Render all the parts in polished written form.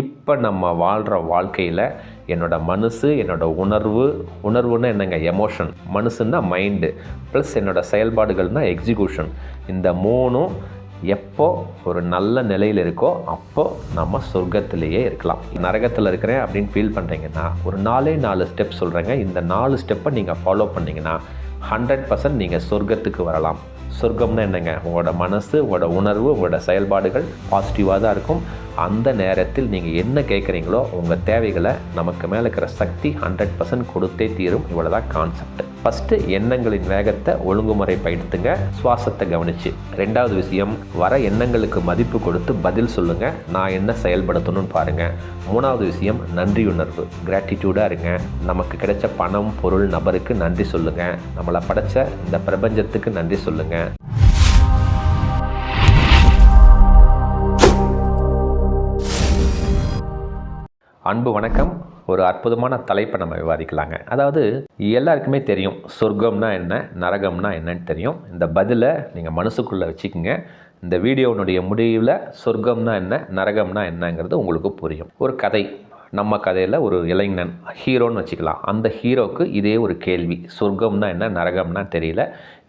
இப்போ நம்ம வாழ்கிற வாழ்க்கையில் என்னோடய மனசு, என்னோடய உணர்வுன்னா என்னங்க, எமோஷன், மனசுன்னா மைண்டு, ப்ளஸ் என்னோடய செயல்பாடுகள்னால் எக்ஸிக்யூஷன். இந்த மூணும் எப்போ ஒரு நல்ல நிலையில் இருக்கோ அப்போ நம்ம சொர்க்கத்திலேயே இருக்கலாம். நரகத்தில் இருக்கிறேன் அப்படின்னு ஃபீல் பண்ணுறீங்கன்னா ஒரு 4 ஸ்டெப் சொல்கிறேங்க. இந்த 4 ஸ்டெப்பை நீங்கள் ஃபாலோ பண்ணிங்கன்னா 100% நீங்கள் சொர்க்கத்துக்கு வரலாம். சொர்க்கம்னா என்னங்க, உங்களோட மனசு, உங்களோட உணர்வு, உங்களோட செயல்பாடுகள் பாசிட்டிவாக தான் இருக்கும். அந்த நேரத்தில் நீங்கள் என்ன கேட்குறீங்களோ உங்கள் தேவைகளை நமக்கு மேலே இருக்கிற சக்தி 100% கொடுத்தே தீரும். இவ்வளோ தான் கான்செப்ட். ஃபஸ்ட்டு எண்ணங்களின் வேகத்தை ஒழுங்குமுறைப்படுத்துங்க, சுவாசத்தை கவனித்து. 2வது விஷயம், வர எண்ணங்களுக்கு மதிப்பு கொடுத்து பதில் சொல்லுங்கள், நான் என்ன செயல்படுத்தணும்னு பாருங்கள். 3வது விஷயம், நன்றி உணர்வு, கிராட்டிடியூடாக இருங்க. நமக்கு கிடைச்ச பணம், பொருள், நபருக்கு நன்றி சொல்லுங்கள். நம்மளை படைச்ச இந்த பிரபஞ்சத்துக்கு நன்றி சொல்லுங்கள். அன்பு வணக்கம். ஒரு அற்புதமான தலைப்பை நம்ம விவாதிக்கலாங்க. அதாவது எல்லாருக்குமே தெரியும் சொர்க்கம்னா என்ன, நரகம்னா என்னன்னு தெரியும். இந்த பதிலை நீங்கள் மனசுக்குள்ளே வச்சுக்கோங்க. இந்த வீடியோனுடைய முடிவில் சொர்க்கம்னா என்ன, நரகம்னா என்னங்கிறது உங்களுக்கு புரியும். ஒரு கதை, நம்ம கதையில் ஒரு இளைஞன் ஹீரோன்னு வச்சுக்கலாம். அந்த ஹீரோவுக்கு இதே ஒரு கேள்வி, சொர்க்கம்னா என்ன, நரகம்னா தெரியல.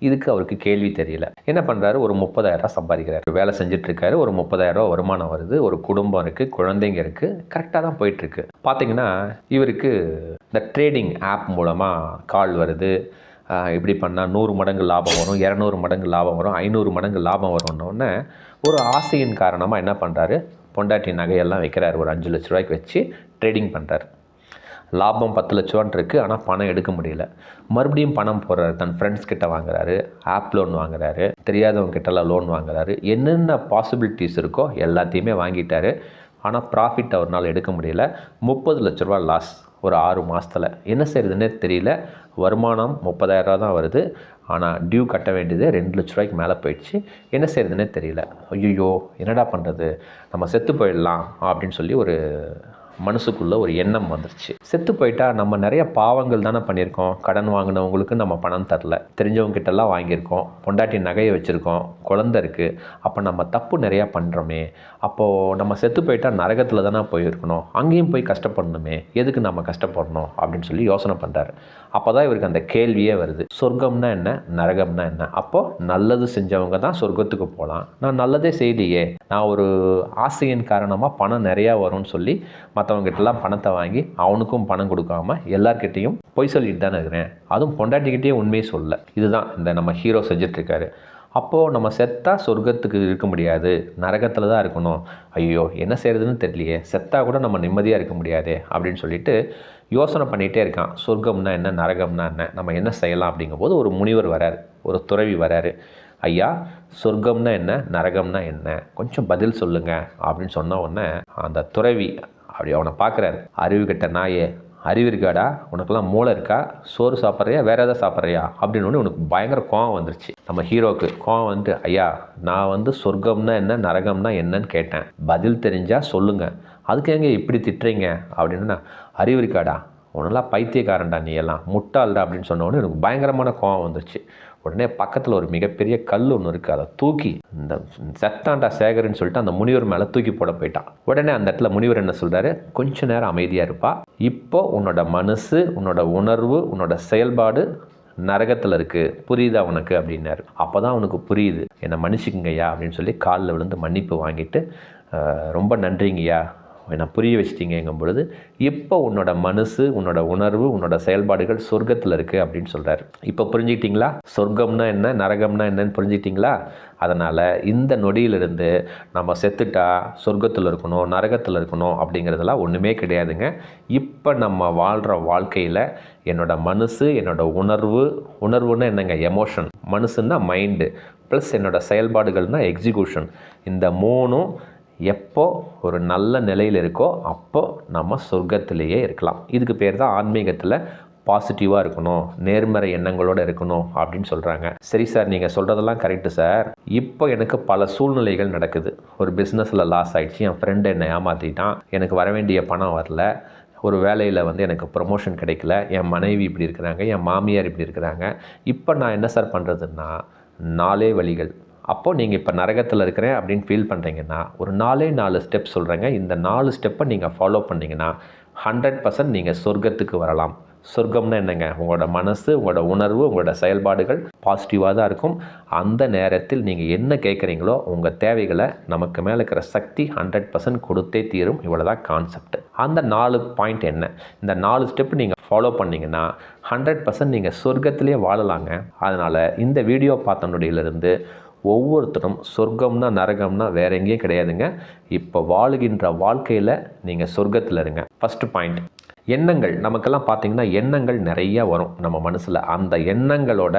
இதுக்கு அவருக்கு கேள்வி தெரியல. என்ன பண்ணுறாரு, ஒரு 30,000 சம்பாதிக்கிறாரு, வேலை செஞ்சிட்ருக்காரு. ஒரு 30,000 வருமானம் வருது, ஒரு குடும்பம் இருக்குது, குழந்தைங்க இருக்குது, கரெக்டாக தான் போயிட்டுருக்கு. பார்த்தீங்கன்னா இவருக்கு இந்த ட்ரேடிங் ஆப் மூலமாக கால் வருது. இப்படி பண்ணால் 100 மடங்கு லாபம் வரும், 200 மடங்கு லாபம் வரும், 500 மடங்கு லாபம் வரும்னோடனே ஒரு ஆசையின் காரணமாக என்ன பண்ணுறாரு, பொண்டாட்டி நகையெல்லாம் வைக்கிறாரு. ஒரு 5 லட்ச ரூபாய்க்கு வச்சு ட்ரேடிங் பண்ணுறாரு. லாபம் 10 லட்ச ரூபான்னு இருக்குது, ஆனால் பணம் எடுக்க முடியல. மறுபடியும் பணம் போடுறாரு, தன் ஃப்ரெண்ட்ஸ் கிட்ட வாங்குறாரு, ஆப் லோன் வாங்குறாரு, தெரியாதவங்க கிட்டலாம் லோன் வாங்குறாரு. என்னென்ன பாசிபிலிட்டிஸ் இருக்கோ எல்லாத்தையுமே வாங்கிட்டாரு. ஆனால் ப்ராஃபிட் அவரால் எடுக்க முடியல. 30 லட்ச ரூபா லாஸ் ஒரு 6 மாதத்தில். என்ன செய்கிறதுனே தெரியல. வருமானம் 30,000 தான் வருது, ஆனால் டியூ கட்ட வேண்டியது 2 லட்ச ரூபாய்க்கு மேலே போயிடுச்சு. என்ன செய்கிறதுனே தெரியல. ஐயோ என்னடா பண்ணுறது, நம்ம செத்து போயிடலாம் அப்படின்னு சொல்லி ஒரு மனசுக்குள்ளே ஒரு எண்ணம் வந்துருச்சு. செத்து போயிட்டா நம்ம நிறைய பாவங்கள் தானே பண்ணியிருக்கோம். கடன் வாங்கினவங்களுக்கு நம்ம பணம் தரல, தெரிஞ்சவங்க கிட்டலாம் வாங்கியிருக்கோம், பொண்டாட்டி நகையை வச்சுருக்கோம், குழந்தை இருக்குது. அப்போ நம்ம தப்பு நிறையா பண்ணுறோமே. அப்போது நம்ம செத்து போயிட்டா நரகத்தில் தானே போயிருக்கணும், அங்கேயும் போய் கஷ்டப்படணுமே, எதுக்கு நம்ம கஷ்டப்படணும் அப்படின்னு சொல்லி யோசனை பண்ணுறாரு. அப்போ தான் இவருக்கு அந்த கேள்வியே வருது, சொர்க்கம்னா என்ன, நரகம்னா என்ன. அப்போது நல்லது செஞ்சவங்க தான் சொர்க்கத்துக்கு போகலாம், நான் நல்லதே செய்யலையே, நான் ஒரு ஆசையின் காரணமாக பணம் நிறையா வரும்னு சொல்லி மற்றவங்ககிட்டலாம் பணத்தை வாங்கி அவனுக்கும் பணம் கொடுக்காம எல்லார்கிட்டையும் பொய் சொல்லிட்டு தானே இருக்கிறேன், அதுவும் பொண்டாட்டிக்கிட்டே உண்மையை சொல்ல. இதுதான் இந்த நம்ம ஹீரோ செஞ்சிட்ருக்காரு. அப்போது நம்ம செத்தா சொர்க்கத்துக்கு இருக்க முடியாது, நரகத்தில் தான் இருக்கணும். ஐயோ என்ன செய்கிறதுன்னு தெரியலையே, செத்தா கூட நம்ம நிம்மதியாக இருக்க முடியாதே அப்படின்னு சொல்லிட்டு யோசனை பண்ணிகிட்டே இருக்கான். சொர்க்கம்னா என்ன, நரகம்னா என்ன, நம்ம என்ன செய்யலாம் அப்படிங்கும்போது ஒரு முனிவர் வராரு, ஒரு துறவி வராரு. ஐயா சொர்க்கம்னா என்ன, நரகம்னா என்ன, கொஞ்சம் பதில் சொல்லுங்கள் அப்படின்னு சொன்ன உடனே அந்த துறவி அப்படி அவனை பார்க்குறாரு. அறிவு கெட்ட நாயே, அறிவு இருக்காடா, உனக்கெல்லாம் மூளை இருக்கா, சோறு சாப்பிட்றியா, வேறு எதாவது சாப்பிட்றியா அப்படின்னு உனக்கு பயங்கர கோவம் வந்துருச்சு. நம்ம ஹீரோவுக்கு கோவம் வந்துட்டு, ஐயா நான் சொர்க்கம்னா என்ன, நரகம்னா என்னன்னு கேட்டேன், பதில் தெரிஞ்சால் சொல்லுங்கள், அதுக்கு எங்கே இப்படி திட்டுறீங்க அப்படின்னு. அறிவு இருக்காடா, உன்னெல்லாம் பைத்தியக்காரன்டா, நீ எல்லாம் முட்டாள்டா அப்படின்னு சொன்னோடனே எனக்கு பயங்கரமான கோவம் வந்துருச்சு. உடனே பக்கத்தில் ஒரு மிகப்பெரிய கல் ஒன்று இருக்குது, அதை தூக்கி இந்த செத்தாண்டா சேகர்னு சொல்லிட்டு அந்த முனிவர் மேலே தூக்கி போட போயிட்டான். உடனே அந்த இடத்துல முனிவர் என்ன சொல்கிறாரு, கொஞ்ச நேரம் அமைதியாக இருப்பா, இப்போ உன்னோட மனசு, உன்னோட உணர்வு, உன்னோட செயல்பாடு நரகத்தில் இருக்குது, புரியுதா உனக்கு அப்படின்னாரு. அப்போ தான் அவனுக்கு புரியுது. என்னை மன்னிச்சுக்குங்கய்யா அப்படின்னு சொல்லி காலில் விழுந்து மன்னிப்பு வாங்கிட்டு, ரொம்ப நன்றிங்கய்யா, என்னை புரிய வச்சிட்டிங்கும் பொழுது இப்போ உன்னோட மனசு, உன்னோட உணர்வு, உன்னோட செயல்பாடுகள் சொர்க்கத்தில் இருக்குது அப்படின்னு சொல்கிறாரு. இப்போ புரிஞ்சுக்கிட்டிங்களா, சொர்க்கம்னா என்ன, நரகம்னா என்னன்னு புரிஞ்சுக்கிட்டிங்களா? அதனால் இந்த நொடியிலிருந்து நம்ம செத்துட்டா சொர்க்கத்தில் இருக்கணும், நரகத்தில் இருக்கணும் அப்படிங்கிறதெல்லாம் ஒன்றுமே கிடையாதுங்க. இப்போ நம்ம வாழ்கிற வாழ்க்கையில் என்னோட மனசு, என்னோட உணர்வுன்னா என்னங்க, எமோஷன், மனசுன்னா மைண்டு, ப்ளஸ் என்னோட செயல்பாடுகள்னால் எக்ஸிக்யூஷன். இந்த மூணும் எப்போ ஒரு நல்ல நிலையில் இருக்கோ அப்போ நம்ம சொர்க்கத்திலேயே இருக்கலாம். இதுக்கு பேர் தான் ஆன்மீகத்தில் பாசிட்டிவாக இருக்கணும், நேர்மறை எண்ணங்களோடு இருக்கணும் அப்படின்னு சொல்கிறாங்க. சரி சார், நீங்கள் சொல்கிறதெல்லாம் கரெக்டு சார். இப்போ எனக்கு பல சூழ்நிலைகள் நடக்குது. ஒரு பிஸ்னஸில் லாஸ் ஆகிடுச்சு, என் ஃப்ரெண்டு என்னை ஏமாற்றிட்டான், எனக்கு வர வேண்டிய பணம் வரல, ஒரு வேலையில் எனக்கு ப்ரமோஷன் கிடைக்கல, என் மனைவி இப்படி இருக்கிறாங்க, என் மாமியார் இப்படி இருக்கிறாங்க. இப்போ நான் என்ன சார் பண்ணுறதுன்னா 4 வழிகள். அப்போது நீங்கள் இப்போ நரகத்தில் இருக்கிறேன் அப்படின்னு ஃபீல் பண்ணுறீங்கன்னா ஒரு 4 ஸ்டெப் சொல்கிறேங்க. இந்த 4 ஸ்டெப்பை நீங்கள் ஃபாலோ பண்ணிங்கன்னா 100% நீங்கள் சொர்க்கத்துக்கு வரலாம். சொர்க்கம்னா என்னங்க? உங்களோட மனசு, உங்களோட உணர்வு, உங்களோட செயல்பாடுகள் பாசிட்டிவாக தான் இருக்கும். அந்த நேரத்தில் நீங்கள் என்ன கேட்குறீங்களோ உங்கள் தேவைகளை நமக்கு மேலே இருக்கிற சக்தி 100% கொடுத்தே தீரும். இவ்வளோ தான் கான்செப்ட். அந்த 4 பாயிண்ட் என்ன? இந்த 4 ஸ்டெப் நீங்கள் ஃபாலோ பண்ணிங்கன்னா 100% நீங்கள் சொர்க்கத்திலே வாழலாங்க. அதனால் இந்த வீடியோ பார்த்த நொடியிலிருந்து ஒவ்வொருத்தரும் சொர்க்கம்னா நரகம்னா வேற எங்கேயும் கிடையாதுங்க. இப்போ வாழுகின்ற வாழ்க்கையில் நீங்கள் சொர்க்கத்தில் இருங்க. ஃபஸ்ட்டு பாயிண்ட், எண்ணங்கள். நமக்கெல்லாம் பார்த்தீங்கன்னா எண்ணங்கள் நிறையா வரும் நம்ம மனசில். அந்த எண்ணங்களோட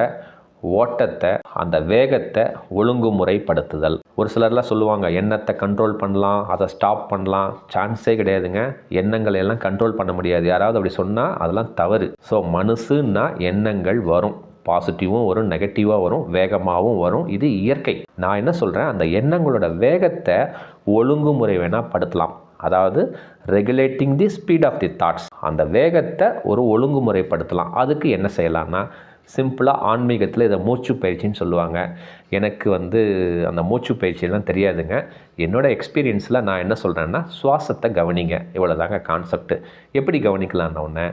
ஓட்டத்தை, அந்த வேகத்தை ஒழுங்குமுறைப்படுத்துதல். ஒரு சிலர்லாம் சொல்லுவாங்க எண்ணத்தை கண்ட்ரோல் பண்ணலாம், அதை ஸ்டாப் பண்ணலாம். சான்ஸே கிடையாதுங்க. எண்ணங்களை எல்லாம் கண்ட்ரோல் பண்ண முடியாது. யாராவது அப்படி சொன்னால் அதெல்லாம் தவறு. ஸோ மனசுன்னா எண்ணங்கள் வரும். பாசிட்டிவும் வரும், நெகட்டிவாக வரும், வேகமாகவும் வரும். இது இயற்கை. நான் என்ன சொல்கிறேன், அந்த எண்ணங்களோட வேகத்தை ஒழுங்குமுறை வேணால் படுத்தலாம். அதாவது regulating the speed of the thoughts. அந்த வேகத்தை ஒரு ஒழுங்குமுறைப்படுத்தலாம். அதுக்கு என்ன செய்யலாம்னா, சிம்பிளாக ஆன்மீகத்தில் இதை மூச்சு பயிற்சின்னு சொல்லுவாங்க. எனக்கு அந்த மூச்சு பயிற்சியெல்லாம் தெரியாதுங்க. என்னோடய எக்ஸ்பீரியன்ஸில் நான் என்ன சொல்கிறேன்னா, சுவாசத்தை கவனிங்க. இவ்வளோ தாங்க கான்செப்ட்டு. எப்படி கவனிக்கலான்னு ஒன்று,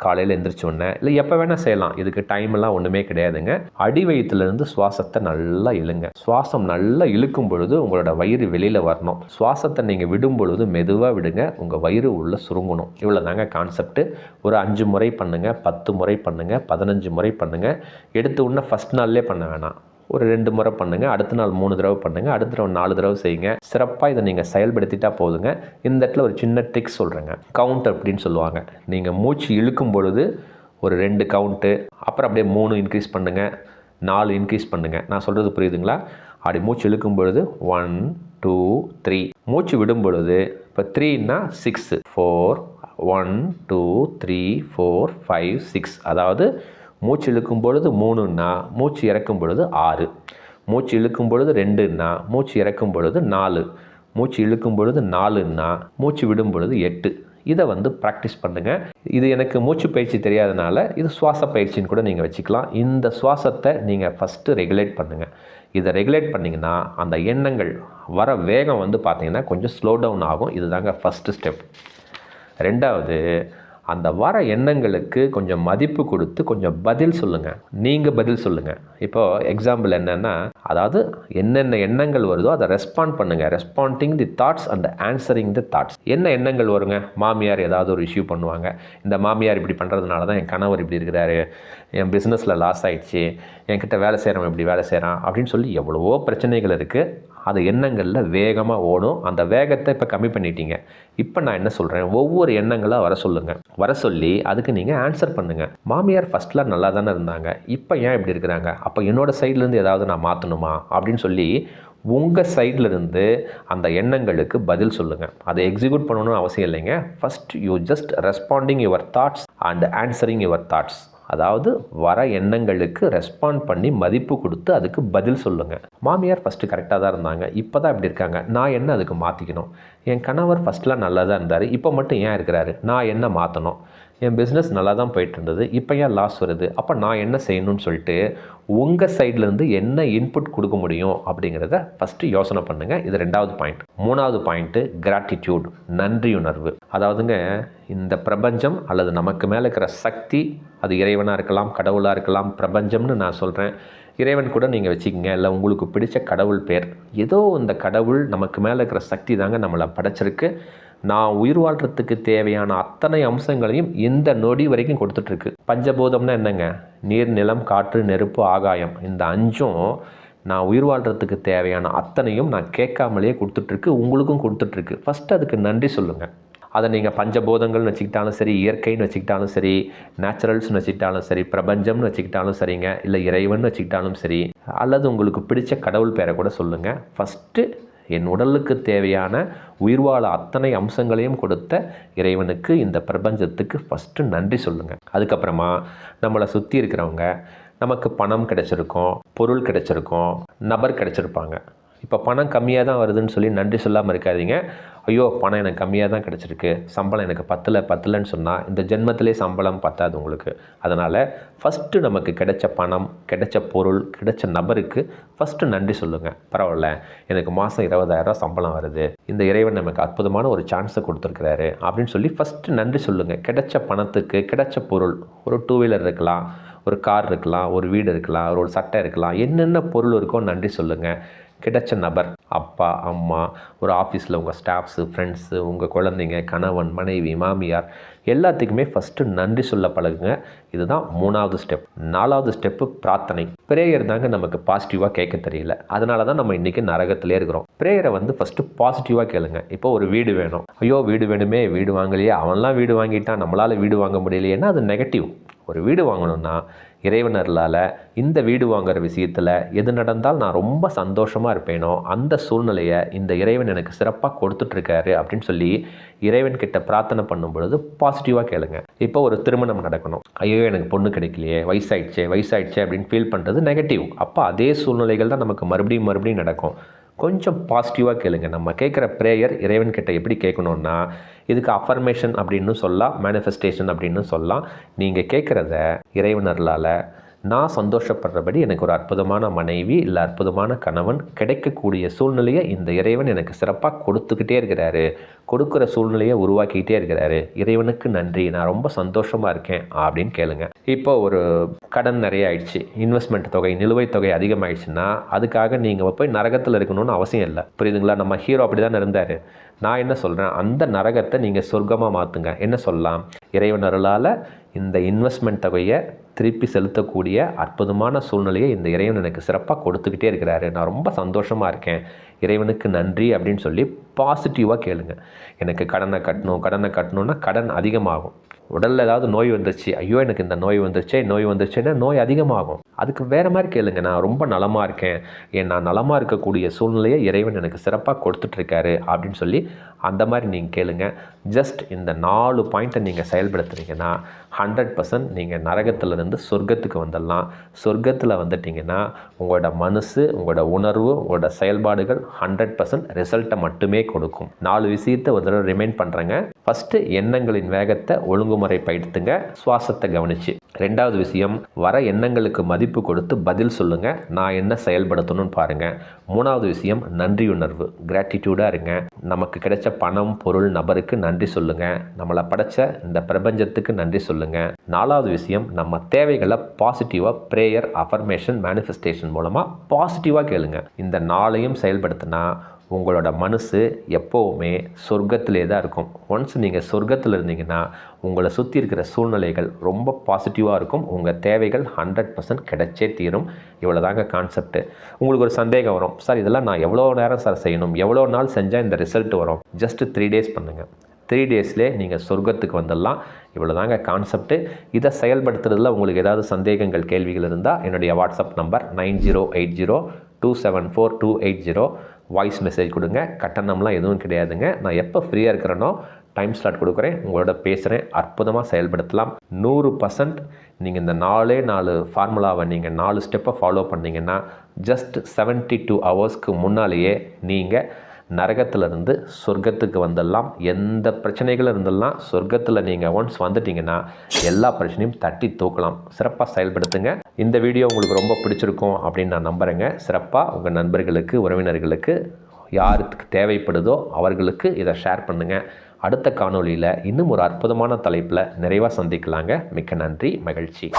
காலையில் எந்திரிச்சோடனே இல்லை எப்போ வேணால் செய்யலாம். இதுக்கு டைமெல்லாம் ஒன்றுமே கிடையாதுங்க. அடி வயிற்றுலேருந்து சுவாசத்தை நல்லா இழுங்க. சுவாசம் நல்லா இழுக்கும் பொழுது உங்களோட வயிறு வெளியில் வரணும். சுவாசத்தை நீங்கள் விடும் பொழுது மெதுவாக விடுங்க. உங்கள் வயிறு உள்ளே சுருங்கணும். இவ்வளோ தாங்க கான்செப்ட்டு. ஒரு 5 முறை பண்ணுங்கள், 10 முறை பண்ணுங்கள், 15 முறை பண்ணுங்கள். எடுத்த உடனே ஃபஸ்ட் நாள்லேயே பண்ண வேணாம். ஒரு 2 முறை பண்ணுங்கள், அடுத்த நாள் 3 தடவை பண்ணுங்கள், அடுத்த தடவை 4 தடவை செய்யுங்க. சிறப்பாக இதை நீங்கள் செயல்படுத்திட்டா போதுங்க. இந்த இடத்துல ஒரு சின்ன ட்ரிக்ஸ் சொல்கிறேங்க. கவுண்ட் அப்படின்னு சொல்லுவாங்க. நீங்கள் மூச்சு இழுக்கும் பொழுது ஒரு 2 கவுண்ட்டு, அப்புறம் அப்படியே 3 இன்க்ரீஸ் பண்ணுங்கள், 4 இன்க்ரீஸ் பண்ணுங்கள். நான் சொல்கிறது புரியுதுங்களா? அப்படி மூச்சு இழுக்கும் பொழுது 1 2 3, மூச்சு விடும் பொழுது இப்போ 3ன்னா 6, 4 1 2 3 4 5 6. அதாவது மூச்சு இழுக்கும் பொழுது 3ன்னா மூச்சு இறக்கும் பொழுது 6, மூச்சு இழுக்கும் பொழுது 2ன்னா மூச்சு இறக்கும் பொழுது 4, மூச்சு இழுக்கும் பொழுது 4ன்னா மூச்சு விடும் பொழுது 8. இதை ப்ராக்டிஸ் பண்ணுங்கள். இது எனக்கு மூச்சு பயிற்சி தெரியாதனால இது சுவாச பயிற்சின்னு கூட நீங்கள் வச்சுக்கலாம். இந்த சுவாசத்தை நீங்கள் ஃபஸ்ட்டு ரெகுலேட் பண்ணுங்கள். இதை ரெகுலேட் பண்ணிங்கன்னா அந்த எண்ணங்கள் வர வேகம் பார்த்தீங்கன்னா கொஞ்சம் ஸ்லோ டவுன் ஆகும். இது தாங்க ஃபஸ்ட்டு ஸ்டெப். ரெண்டாவது, அந்த வர எண்ணங்களுக்கு கொஞ்சம் மதிப்பு கொடுத்து கொஞ்சம் பதில் சொல்லுங்கள். நீங்கள் பதில் சொல்லுங்கள். இப்போது எக்ஸாம்பிள் என்னென்னா, அதாவது என்னென்ன எண்ணங்கள் வருதோ அதை ரெஸ்பாண்ட் பண்ணுங்கள். Responding the thoughts and answering the thoughts. என்ன எண்ணங்கள் வருங்க? மாமியார் ஏதாவது ஒரு இஷ்யூ பண்ணுவாங்க. இந்த மாமியார் இப்படி பண்ணுறதுனால தான் என் கணவர் இப்படி இருக்கிறாரு, என் பிஸ்னஸில் லாஸ் ஆகிடுச்சு, என்கிட்ட வேலை செய்கிறவன் இப்படி வேலை செய்கிறான் அப்படின்னு சொல்லி எவ்வளவோ பிரச்சனைகள் இருக்குது. அது எண்ணங்களில் வேகமாக ஓடும். அந்த வேகத்தை இப்போ கம்மி பண்ணிட்டீங்க. இப்போ நான் என்ன சொல்கிறேன், ஒவ்வொரு எண்ணங்களாக வர சொல்லுங்கள். வர சொல்லி அதுக்கு நீங்கள் ஆன்சர் பண்ணுங்கள். மாமியார் ஃபஸ்ட்டில் நல்லா தானே இருந்தாங்க, இப்போ ஏன் இப்படி இருக்கிறாங்க, அப்போ என்னோடய சைட்லேருந்து ஏதாவது நான் மாற்றணுமா அப்படின்னு சொல்லி உங்கள் சைட்லேருந்து அந்த எண்ணங்களுக்கு பதில் சொல்லுங்கள். அதை எக்ஸிக்யூட் பண்ணணும்னு அவசியம் இல்லைங்க. First you just responding your thoughts and answering your thoughts. அதாவது வர எண்ணங்களுக்கு ரெஸ்பாண்ட் பண்ணி மதிப்பு கொடுத்து அதுக்கு பதில் சொல்லுங்கள். மாமியார் ஃபஸ்ட்டு கரெக்டாக தான் இருந்தாங்க, இப்போ தான் இப்படி இருக்காங்க, நான் என்ன அதுக்கு மாற்றிக்கணும்? என் கணவர் ஃபஸ்ட்லாம் நல்லா தான் இருந்தார், இப்போ மட்டும் ஏன் இருக்கிறாரு, நான் என்ன மாற்றணும்? என் பிஸ்னஸ் நல்லா தான் போயிட்டு இருந்தது, இப்போ ஏன் லாஸ் வருது, அப்போ நான் என்ன செய்யணும்னு சொல்லிட்டு உங்கள் சைட்லேருந்து என்ன இன்புட் கொடுக்க முடியும் அப்படிங்கிறத ஃபஸ்ட்டு யோசனை பண்ணுங்கள். இது 2வது பாயிண்ட். 3வது பாயிண்ட்டு கிராட்டிடியூட், நன்றியுணர்வு. அதாவதுங்க, இந்த பிரபஞ்சம் அல்லது நமக்கு மேலே இருக்கிற சக்தி, அது இறைவனாக இருக்கலாம், கடவுளாக இருக்கலாம். பிரபஞ்சம்னு நான் சொல்கிறேன், இறைவன் கூட நீங்கள் வச்சுக்கோங்க, இல்லை உங்களுக்கு பிடிச்ச கடவுள் பேர். ஏதோ இந்த கடவுள் நமக்கு மேலே இருக்கிற சக்தி தாங்க நம்மளை படைச்சிருக்கு. நான் உயிர் வாழ்கிறதுக்கு தேவையான அத்தனை அம்சங்களையும் இந்த நொடி வரைக்கும் கொடுத்துட்ருக்கு. பஞ்சபூதம்னா என்னங்க? நீர், நிலம், காற்று, நெருப்பு, ஆகாயம். இந்த 5ம் நான் உயிர் வாழ்கிறதுக்கு தேவையான அத்தனையும் நான் கேட்காமலேயே கொடுத்துட்ருக்கு, உங்களுக்கும் கொடுத்துட்ருக்கு. ஃபஸ்ட்டு அதுக்கு நன்றி சொல்லுங்கள். அதை நீங்கள் பஞ்சபூதங்கள்னு வச்சுக்கிட்டாலும் சரி, இயற்கைன்னு வச்சுக்கிட்டாலும் சரி, நேச்சுரல்ஸ்னு வச்சுக்கிட்டாலும் சரி, பிரபஞ்சம்னு வச்சுக்கிட்டாலும் சரிங்க, இல்லை இறைவன் வச்சுக்கிட்டாலும் சரி, அல்லது உங்களுக்கு பிடிச்ச கடவுள் பேரை கூட சொல்லுங்கள். ஃபஸ்ட்டு என் உடலுக்கு தேவையான உயிர் வாழ அத்தனை அம்சங்களையும் கொடுத்த இறைவனுக்கு, இந்த பிரபஞ்சத்துக்கு ஃபஸ்ட்டு நன்றி சொல்லுங்கள். அதுக்கப்புறமா நம்மளை சுற்றி இருக்கிறவங்க, நமக்கு பணம் கிடைச்சிருக்கோம், பொருள் கிடைச்சிருக்கோம், நபர் கிடைச்சிருப்பாங்க. இப்போ பணம் கம்மியாக தான் வருதுன்னு சொல்லி நன்றி சொல்லாமல் இருக்காதீங்க. ஐயோ பணம் எனக்கு கம்மியாக தான் கிடச்சிருக்கு, சம்பளம் எனக்கு பத்தலைன்னு சொன்னால் இந்த ஜென்மத்திலே சம்பளம் பத்தாது உங்களுக்கு. அதனால் ஃபஸ்ட்டு நமக்கு கிடைச்ச பணம், கிடைச்ச பொருள், கிடைச்ச நபருக்கு ஃபஸ்ட்டு நன்றி சொல்லுங்கள். பரவாயில்ல, எனக்கு மாதம் 20,000 சம்பளம் வருது, இந்த இறைவன் நமக்கு அற்புதமான ஒரு சான்ஸை கொடுத்துருக்கிறாரு அப்படின்னு சொல்லி ஃபஸ்ட்டு நன்றி சொல்லுங்கள். கிடைச்ச பணத்துக்கு, கிடைச்ச பொருள், ஒரு 2 வீலர் இருக்கலாம், ஒரு கார் இருக்கலாம், ஒரு வீடு இருக்கலாம், ஒரு சட்டை இருக்கலாம், என்னென்ன பொருள் இருக்கோ நன்றி சொல்லுங்கள். கிடைச்ச நபர், அப்பா, அம்மா, ஒரு ஆஃபீஸில் உங்கள் ஸ்டாஃப்ஸு, ஃப்ரெண்ட்ஸு, உங்கள் குழந்தைங்க, கணவன், மனைவி, மாமியார் எல்லாத்துக்குமே ஃபஸ்ட்டு நன்றி சொல்ல பழகுங்க. இதுதான் 3வது ஸ்டெப். 4வது ஸ்டெப்பு பிரார்த்தனை. ப்ரேயர் தாங்க நமக்கு பாசிட்டிவாக கேட்க தெரியல. அதனால தான் நம்ம இன்றைக்கி நரகத்திலே இருக்கிறோம். ப்ரேயரை ஃபஸ்ட்டு பாசிட்டிவாக கேளுங்க. இப்போ ஒரு வீடு வேணும், ஐயோ வீடு வேணுமே, வீடு வாங்கலையே, அவன்லாம் வீடு வாங்கிட்டான், நம்மளால் வீடு வாங்க முடியலையேன்னா அது நெகட்டிவ். ஒரு வீடு வாங்கணும்னா இறைவனர்களால் இந்த வீடு வாங்குகிற விஷயத்தில் எது நடந்தால் நான் ரொம்ப சந்தோஷமாக இருப்பேனோ அந்த சூழ்நிலையை இந்த இறைவன் எனக்கு சிறப்பாக கொடுத்துட்ருக்காரு அப்படின்னு சொல்லி இறைவன்கிட்ட பிரார்த்தனை பண்ணும் பொழுது பாசிட்டிவாக கேளுங்க. இப்போ ஒரு திருமணம் நடக்கணும், ஐயோ எனக்கு பொண்ணு கிடைக்கலையே, வயசாயிடுச்சே அப்படின்னு ஃபீல் பண்ணுறது நெகட்டிவ். அப்போ அதே சூழ்நிலைகள் தான் நமக்கு மறுபடியும் நடக்கும். கொஞ்சம் பாசிட்டிவாக கேளுங்க. நம்ம கேட்குற ப்ரேயர் இறைவன்கிட்ட எப்படி கேட்கணுன்னா, இதுக்கு அஃபர்மேஷன் அப்படின்னு சொல்லலாம், மேனிஃபெஸ்டேஷன் அப்படின்னு சொல்லலாம். நீங்கள் கேட்குறத இறைவனர்களால் நான் சந்தோஷப்படுறபடி எனக்கு ஒரு அற்புதமான மனைவி இல்லை அற்புதமான கணவன் கிடைக்கக்கூடிய சூழ்நிலையை இந்த இறைவன் எனக்கு சிறப்பாக கொடுத்துக்கிட்டே இருக்கிறாரு, கொடுக்குற சூழ்நிலையை உருவாக்கிக்கிட்டே இருக்கிறாரு, இறைவனுக்கு நன்றி, நான் ரொம்ப சந்தோஷமாக இருக்கேன் அப்படின்னு கேளுங்க. இப்போ ஒரு கடன் நிறைய ஆயிடுச்சு, இன்வெஸ்ட்மெண்ட் தொகை, நிலுவைத் தொகை அதிகமாகிடுச்சுன்னா அதுக்காக நீங்கள் போய் நரகத்தில் இருக்கணும்னு அவசியம் இல்லை. புரியுதுங்களா? நம்ம ஹீரோ அப்படி தான் இருந்தார். நான் என்ன சொல்கிறேன், அந்த நரகத்தை நீங்கள் சொர்க்கமாக மாற்றுங்க. என்ன சொல்லலாம், இறைவன் அருளால் இந்த இன்வெஸ்ட்மெண்ட் தொகையை திருப்பி செலுத்தக்கூடிய அற்புதமான சூழ்நிலையை இந்த இறைவன் எனக்கு சிறப்பாக கொடுத்துக்கிட்டே இருக்கிறாரு, நான் ரொம்ப சந்தோஷமாக இருக்கேன், இறைவனுக்கு நன்றி அப்படின்னு சொல்லி பாசிட்டிவாக கேளுங்க. எனக்கு கடனை கட்டணும்னா கடன் அதிகமாகும். உடலில் ஏதாவது நோய் வந்துருச்சு, ஐயோ எனக்கு இந்த நோய் வந்துருச்சுன்னா நோய் அதிகமாகும். அதுக்கு வேறு மாதிரி கேளுங்க, நான் ரொம்ப நலமாக இருக்கேன், நான் நலமாக இருக்கக்கூடிய சூழ்நிலையை இறைவன் எனக்கு சிறப்பாக கொடுத்துட்ருக்காரு அப்படின்னு சொல்லி அந்த மாதிரி நீங்கள் கேளுங்க. ஜஸ்ட் இந்த 4 பாயிண்ட்டை நீங்கள் செயல்படுத்துனீங்கன்னா 100% நீங்கள் நரகத்திலிருந்து சொர்க்கத்துக்கு வந்துடலாம். சொர்க்கத்தில் வந்துட்டிங்கன்னா உங்களோட மனசு, உங்களோட உணர்வு, உங்களோட செயல்பாடுகள் 100% ரிசல்ட்டை மட்டுமே கொடுக்கும். 4 விஷயத்தை ஒரு தடவை ரிமைண்ட் பண்ணுறேங்க. ஃபஸ்ட்டு எண்ணங்களின் வேகத்தை ஒழுங்குமுறைப்படுத்துங்க, சுவாசத்தை கவனிச்சு. 2வது விஷயம், வர எண்ணங்களுக்கு மதிப்பு கொடுத்து பதில் சொல்லுங்கள், நான் என்ன செயல்படுத்தணும்னு பாருங்கள். 3வது விஷயம், நன்றியுணர்வு, கிராட்டிடியூடாக இருங்க. நமக்கு கிடைச்ச பணம், பொருள், நபருக்கு நன்றி சொல்லுங்கள். நம்மளை படைச்ச இந்த பிரபஞ்சத்துக்கு நன்றி சொல்லுங்கள். 4வது விஷயம், நம்ம தேவைகளை பாசிட்டிவாக ப்ரேயர், அஃபர்மேஷன், மேனிஃபெஸ்டேஷன் மூலமாக பாசிட்டிவாக கேளுங்க. இந்த 4ஐயும் செயல்படுத்தினா உங்களோட மனசு எப்போவுமே சொர்க்கத்திலே தான் இருக்கும். ஒன்ஸ் நீங்கள் சொர்க்கத்தில் இருந்தீங்கன்னா உங்களை சுற்றி இருக்கிற சூழ்நிலைகள் ரொம்ப பாசிட்டிவாக இருக்கும். உங்கள் தேவைகள் 100% கிடைச்சே தீரும். இவ்வளோதாங்க கான்செப்ட்டு. உங்களுக்கு ஒரு சந்தேகம் வரும், சார் இதெல்லாம் நான் எவ்வளோ நேரம் சார் செய்யணும், எவ்வளோ நாள் செஞ்சால் இந்த ரிசல்ட் வரும்? ஜஸ்ட்டு 3 days பண்ணுங்கள். 3 daysலே நீங்கள் சொர்க்கத்துக்கு வந்துடலாம். இவ்வளோதாங்க கான்செப்ட்டு. இதை செயல்படுத்துறதுல உங்களுக்கு ஏதாவது சந்தேகங்கள், கேள்விகள் இருந்தால் என்னுடைய வாட்ஸ்அப் நம்பர் 9080274280 வாய்ஸ் மெசேஜ் கொடுங்க. கட்டணம்லாம் எதுவும் கிடையாதுங்க. நான் எப்போ ஃப்ரீயாக இருக்கிறேனோ டைம் ஸ்லாட் கொடுக்குறேன், உங்களோட பேசுகிறேன். அற்புதமாக செயல்படுத்தலாம். 100% நீங்கள் இந்த 4 ஃபார்முலாவை நீங்கள் 4 ஸ்டெப்பை ஃபாலோ பண்ணிங்கன்னா ஜஸ்ட் 72 ஹவர்ஸ்க்கு முன்னாலேயே நீங்கள் நரகத்திலிருந்து சொர்க்கத்துக்கு வந்துடலாம். எந்த பிரச்சனைகளும் இருந்தெல்லாம் சொர்க்கத்தில் நீங்கள் ஒன்ஸ் வந்துட்டிங்கன்னா எல்லா பிரச்சனையும் தட்டி தூக்கலாம். சிறப்பாக செயல்படுத்துங்க. இந்த வீடியோ உங்களுக்கு ரொம்ப பிடிச்சிருக்கும் அப்படின்னு நான் நம்புகிறேங்க. சிறப்பாக உங்கள் நண்பர்களுக்கு, உறவினர்களுக்கு, யாருக்கு தேவைப்படுதோ அவர்களுக்கு இதை ஷேர் பண்ணுங்கள். அடுத்த காணொளியில் இன்னும் ஒரு அற்புதமான தலைப்பில் நிறைவாக சந்திக்கலாங்க. மிக்க நன்றி, மகிழ்ச்சி.